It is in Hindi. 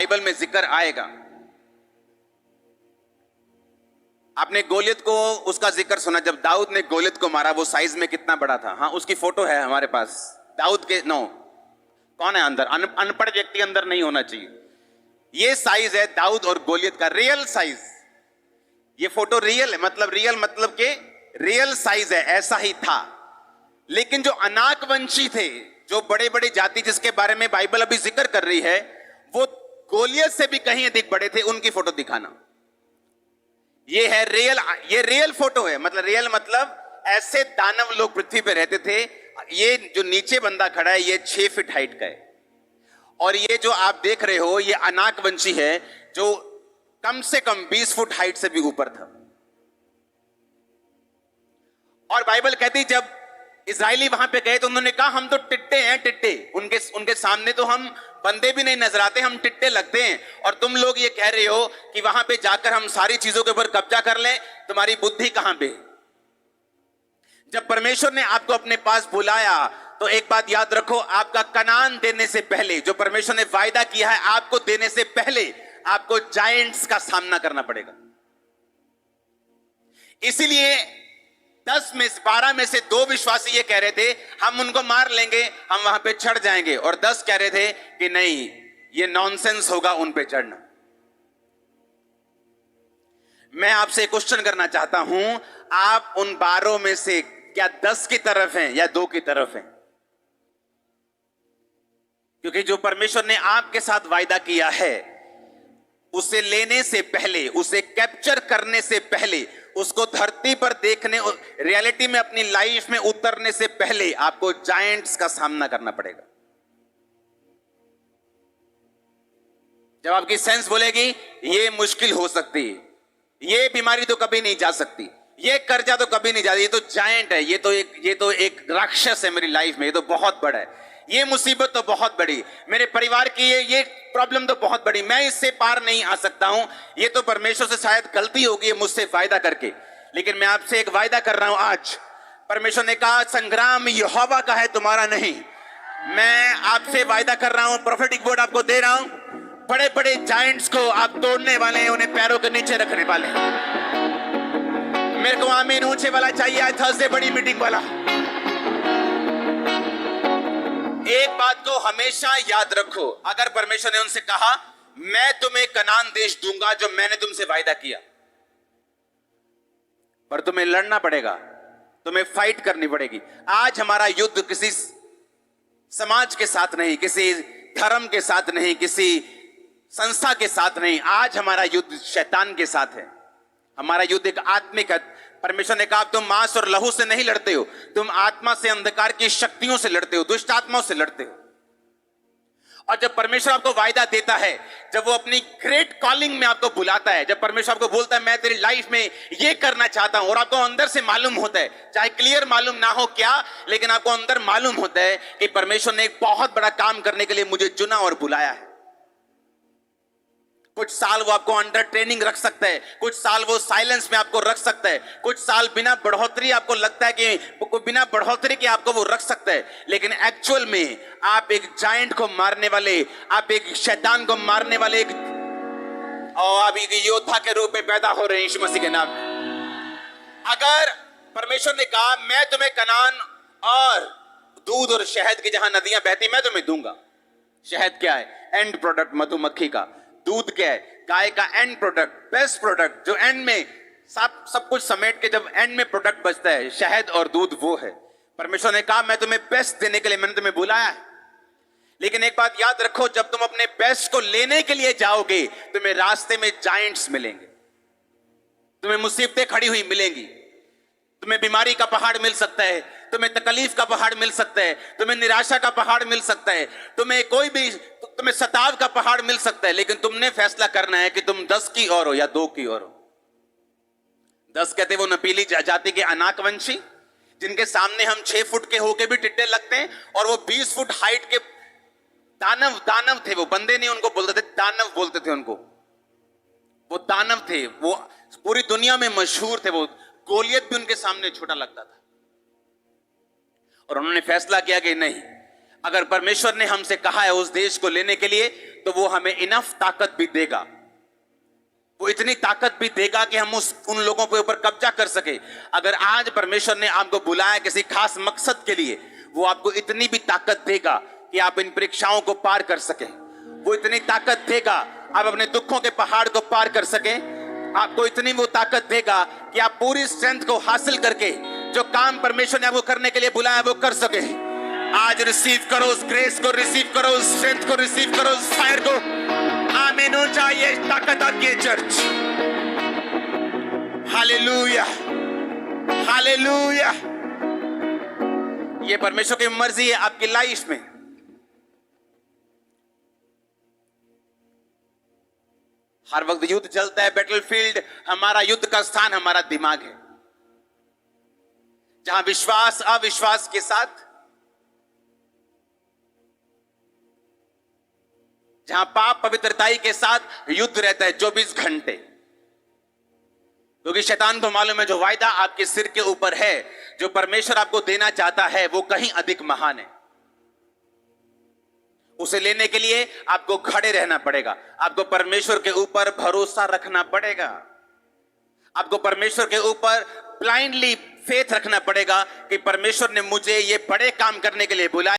बाइबल में जिक्र आएगा। आपने गोलियत को, उसका जिक्र सुना, जब दाऊद ने गोलियत को मारा वो साइज में कितना बड़ा था। हाँ, उसकी फोटो है हमारे पास। दाऊद के नो कौन है अंदर? अनपढ़ व्यक्ति अंदर नहीं होना चाहिए। ये साइज है दाऊद और गोलियत का, रियल साइज। ये फोटो रियल है, मतलब रियल मतलब के रियल साइज है, ऐसा ही था। लेकिन जो अनाक वंशी थे, जो बड़े बड़े जाति जिसके बारे में बाइबल अभी जिक्र कर रही है, वो गोलियत से भी कहीं अधिक बड़े थे। उनकी फोटो दिखाना। ये है रियल, ये रियल फोटो है। मतलब रियल मतलब ऐसे दानव लोग पृथ्वी पे रहते थे। ये जो नीचे बंदा खड़ा है ये 6 फीट हाइट का है, और ये जो आप देख रहे हो ये अनाक वंशी है, जो कम से कम 20 फुट हाइट से भी ऊपर था। और बाइबल कहती जब इजरायली वहां पे गए तो उन्होंने कहा हम तो टिट्टे हैं, टिट्टे। उनके सामने तो हम बंदे भी नहीं नजर आते, हम टिट्टे लगते हैं। और तुम लोग ये कह रहे हो कि वहां पे जाकर हम सारी चीजों के ऊपर कब्जा कर लें, तुम्हारी बुद्धि कहां पे? जब परमेश्वर ने आपको अपने पास बुलाया तो एक बात याद रखो, आपका कनान देने से पहले, जो परमेश्वर ने वायदा किया है आपको देने से पहले, आपको जायंट्स का सामना करना पड़ेगा। इसीलिए 12 में से 2 विश्वासी ये कह रहे थे हम उनको मार लेंगे, हम वहां पे चढ़ जाएंगे, और 10 कह रहे थे कि नहीं, ये नॉनसेंस होगा उन पे चढ़ना। मैं आपसे क्वेश्चन करना चाहता हूं, आप उन 12 में से क्या 10 की तरफ हैं या 2 की तरफ हैं? क्योंकि जो परमेश्वर ने आपके साथ वायदा किया है, उसे लेने से पहले, उसे कैप्चर करने से पहले, उसको धरती पर देखने, रियलिटी में अपनी लाइफ में उतरने से पहले आपको जायंट्स का सामना करना पड़ेगा। जब आपकी सेंस बोलेगी ये मुश्किल हो सकती है, ये बीमारी तो कभी नहीं जा सकती, ये कर्जा तो कभी नहीं जाता, ये तो जायंट है, ये तो एक राक्षस है मेरी लाइफ में, ये तो बहुत बड़ा है, ये मुसीबत तो बहुत बड़ी, मेरे परिवार की ये प्रॉब्लम तो बहुत बड़ी, मैं इससे पार नहीं आ सकता हूं। ये तो परमेश्वर से शायद गलती होगी मुझसे वायदा करके। लेकिन मैं आपसे एक वायदा कर रहा हूं आज, परमेश्वर ने कहा संग्राम यहोवा का है, तुम्हारा नहीं। मैं आपसे वायदा कर रहा हूं, प्रोफेटिक वर्ड आपको दे रहा हूं, बड़े बड़े जायंट्स को आप तोड़ने वाले हैं, उन्हें पैरों के नीचे रखने वाले हैं। मेरे को आमीन ऊंचे वाला चाहिए आज थर्सडे बड़ी मीटिंग वाला। एक बात को हमेशा याद रखो, अगर परमेश्वर ने उनसे कहा मैं तुम्हें कनान देश दूंगा जो मैंने तुमसे वायदा किया, पर तुम्हें लड़ना पड़ेगा, तुम्हें फाइट करनी पड़ेगी। आज हमारा युद्ध किसी समाज के साथ नहीं, किसी धर्म के साथ नहीं, किसी संस्था के साथ नहीं, आज हमारा युद्ध शैतान के साथ है। हमारा युद्ध एक आत्मिक है। परमेश्वर ने कहा तुम मांस और लहू से नहीं लड़ते हो, तुम आत्मा से, अंधकार की शक्तियों से लड़ते हो, दुष्ट आत्माओं से लड़ते हो। और जब परमेश्वर आपको वायदा देता है, जब वो अपनी ग्रेट कॉलिंग में आपको बुलाता है, जब परमेश्वर आपको बोलता है मैं तेरी लाइफ में ये करना चाहता हूं, और आपको अंदर से मालूम होता है, चाहे क्लियर मालूम ना हो क्या, लेकिन आपको अंदर मालूम होता है कि परमेश्वर ने एक बहुत बड़ा काम करने के लिए मुझे चुना और बुलाया है। कुछ साल वो आपको अंडर ट्रेनिंग रख सकता है, कुछ साल वो साइलेंस में आपको रख सकता है, कुछ साल बिना बढ़ोतरी, आपको लगता है कि बिना बढ़ोतरी के आपको वो रख सकता है, लेकिन एक्चुअल में आप एक जायंट को मारने वाले, आप एक शैतान को मारने वाले और आप एक योद्धा के रूप में पैदा हो रहे हैं यीशु मसीह के नाम में। अगर परमेश्वर ने कहा मैं तुम्हें कनान और दूध और शहद की जहां नदियां बहती मैं तुम्हें दूंगा। शहद क्या है? एंड प्रोडक्ट मधुमक्खी का। दूध क्या है? गाय का एंड प्रोडक्ट, बेस्ट प्रोडक्ट, जो एंड में सब कुछ समेट के जब एंड में प्रोडक्ट बचता है, शहद और दूध वो है। परमेश्वर ने कहा मैं तुम्हें बेस्ट देने के लिए मैंने तुम्हें बुलाया है। लेकिन एक बात याद रखो, जब तुम अपने बेस्ट को लेने के लिए जाओगे, तुम्हें रास्ते में जायंट्स मिलेंगे, तुम्हें मुसीबतें खड़ी हुई मिलेंगी, तुम्हें बीमारी का पहाड़ मिल सकता है, तुम्हें तकलीफ का पहाड़ मिल सकता है, तुम्हें निराशा का पहाड़ मिल सकता है, तुम्हें सताव का पहाड़ मिल सकता है, लेकिन तुमने फैसला करना है कि तुम 10 की ओर हो या 2 की ओर हो। 10 कहते वो नपीली जाति के अनाकवंशी, जिनके सामने हम 6 फुट के होके भी टिड्डे लगते हैं, और वो 20 फुट हाइट के दानव थे। वो बंदे नहीं उनको बोलते थे, दानव बोलते थे उनको। वो दानव थे, वो पूरी दुनिया में मशहूर थे। वो गोलियत भी उनके सामने छोटा लगता था। और उन्होंने फैसला किया कि नहीं, अगर परमेश्वर ने हमसे कहा है उस देश को लेने के लिए, तो वो हमें इनफ ताकत भी देगा। वो इतनी ताकत भी देगा कि हम उन लोगों के ऊपर कब्जा कर सके। अगर आज परमेश्वर ने आपको बुलाया किसी खास मकसद के लिए, वो आपको इतनी भी ताकत देगा कि आप इन परीक्षाओं को पार कर सके। वो इतनी ताकत देगा आप अपने दुखों के पहाड़ को पार कर सके। आपको इतनी वो ताकत देगा कि आप पूरी स्ट्रेंथ को हासिल करके जो काम परमेश्वर ने आपको करने के लिए बुलाया वो कर सके। आज रिसीव करो उस ग्रेस को, रिसीव करो उस स्ट्रेंथ को, रिसीव करो उस फायर को। आमीन हो चाहिए ताकत आती है चर्च। Hallelujah, hallelujah. ये परमेश्वर की मर्जी है आपकी लाइफ में। हर वक्त युद्ध चलता है, बैटलफील्ड। हमारा युद्ध का स्थान हमारा दिमाग है, जहां विश्वास अविश्वास के साथ, जहां पाप पवित्रताई के साथ युद्ध रहता है 24 घंटे। क्योंकि शैतान को मालूम है जो वायदा आपके सिर के ऊपर है, जो परमेश्वर आपको देना चाहता है, वो कहीं अधिक महान है। उसे लेने के लिए आपको खड़े रहना पड़ेगा। आपको परमेश्वर के ऊपर भरोसा रखना पड़ेगा। आपको परमेश्वर के ऊपर ब्लाइंडली फेथ रखना पड़ेगा कि परमेश्वर ने मुझे ये बड़े काम करने के लिए बुलाया।